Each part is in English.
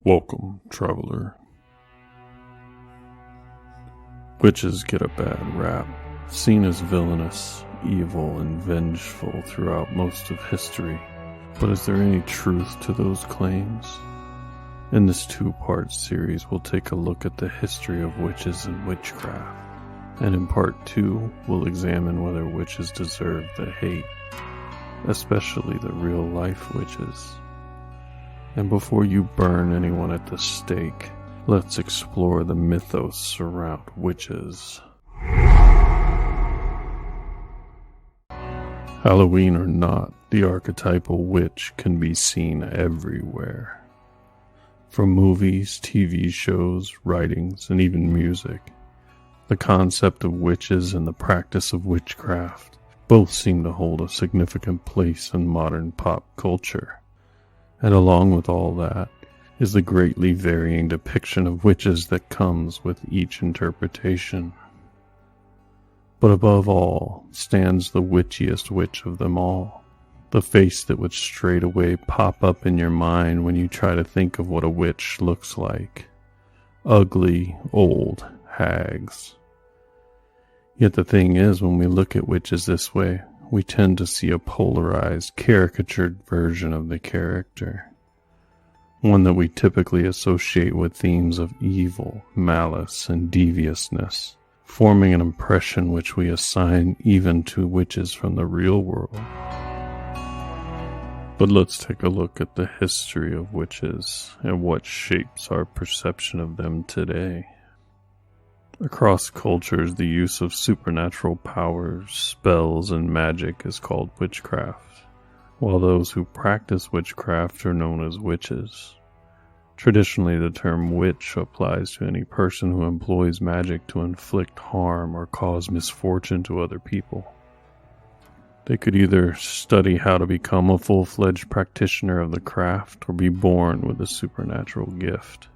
Welcome, traveler. Witches get a bad rap, seen as villainous, evil, and vengeful throughout most of history. But is there any truth to those claims? In this two-part series, we'll take a look at the history of witches and witchcraft. And in part 2, we'll examine whether witches deserve the hate, especially the real-life witches. And before you burn anyone at the stake, let's explore the mythos around witches. Halloween or not, the archetypal witch can be seen everywhere. From movies, TV shows, writings, and even music, the concept of witches and the practice of witchcraft both seem to hold a significant place in modern pop culture. And along with all that is the greatly varying depiction of witches that comes with each interpretation. But above all stands the witchiest witch of them all, the face that would straight away pop up in your mind when you try to think of what a witch looks like. Ugly, old hags. Yet the thing is, when we look at witches this way, we tend to see a polarized, caricatured version of the character. One that we typically associate with themes of evil, malice, and deviousness, forming an impression which we assign even to witches from the real world. But let's take a look at the history of witches and what shapes our perception of them today. Across cultures, the use of supernatural powers, spells, and magic is called witchcraft, while those who practice witchcraft are known as witches. Traditionally, the term witch applies to any person who employs magic to inflict harm or cause misfortune to other people. They could either study how to become a full-fledged practitioner of the craft or be born with a supernatural gift.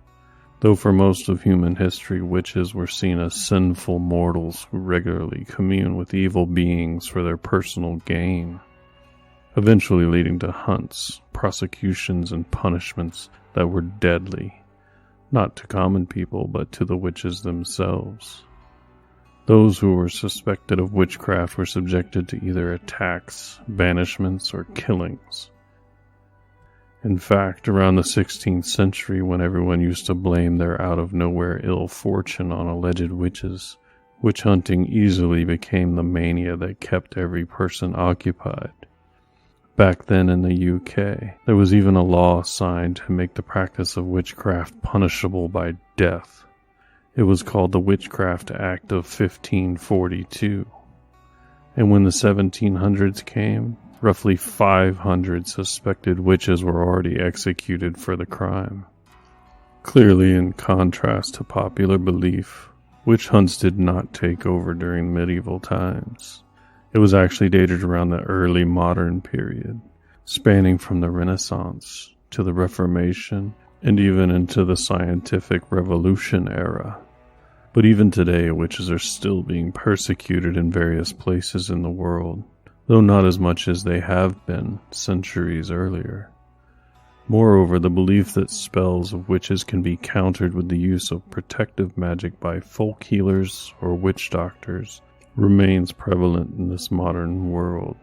Though for most of human history, witches were seen as sinful mortals who regularly commune with evil beings for their personal gain, eventually leading to hunts, prosecutions, and punishments that were deadly, not to common people, but to the witches themselves. Those who were suspected of witchcraft were subjected to either attacks, banishments, or killings. In fact, around the 16th century, when everyone used to blame their out-of-nowhere ill fortune on alleged witches, witch hunting easily became the mania that kept every person occupied. Back then in the UK, there was even a law signed to make the practice of witchcraft punishable by death. It was called the Witchcraft Act of 1542. And when the 1700s came, roughly 500 suspected witches were already executed for the crime. Clearly, in contrast to popular belief, witch hunts did not take over during medieval times. It was actually dated around the early modern period, spanning from the Renaissance to the Reformation and even into the scientific revolution era. But even today, witches are still being persecuted in various places in the world, though not as much as they have been centuries earlier. Moreover, the belief that spells of witches can be countered with the use of protective magic by folk healers or witch doctors remains prevalent in this modern world,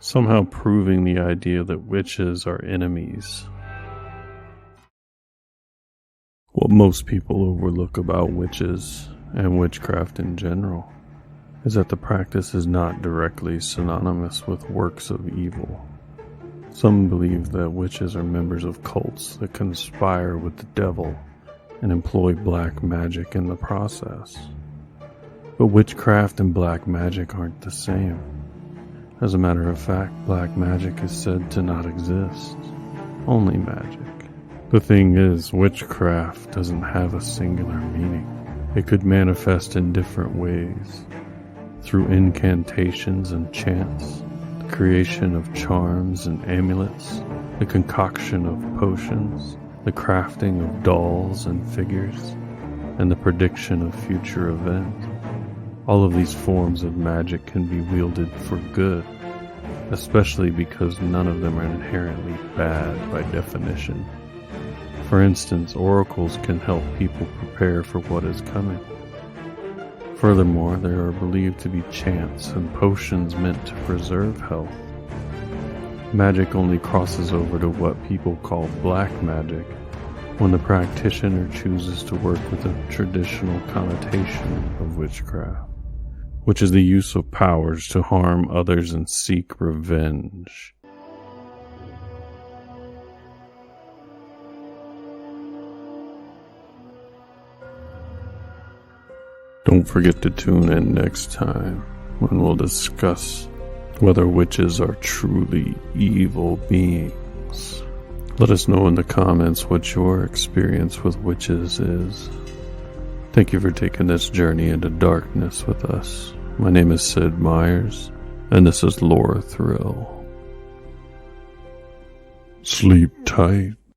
somehow proving the idea that witches are enemies. What most people overlook about witches, and witchcraft in general, is that the practice is not directly synonymous with works of evil. Some believe that witches are members of cults that conspire with the devil and employ black magic in the process. But witchcraft and black magic aren't the same. As a matter of fact, black magic is said to not exist, only magic. The thing is, witchcraft doesn't have a singular meaning. It could manifest in different ways, through incantations and chants, the creation of charms and amulets, the concoction of potions, the crafting of dolls and figures, and the prediction of future events. All of these forms of magic can be wielded for good, especially because none of them are inherently bad by definition. For instance, oracles can help people prepare for what is coming. Furthermore, there are believed to be chants and potions meant to preserve health. Magic only crosses over to what people call black magic when the practitioner chooses to work with a traditional connotation of witchcraft, which is the use of powers to harm others and seek revenge. Don't forget to tune in next time when we'll discuss whether witches are truly evil beings. Let us know in the comments what your experience with witches is. Thank you for taking this journey into darkness with us. My name is Sid Myers, and this is Lore Thrill. Sleep tight.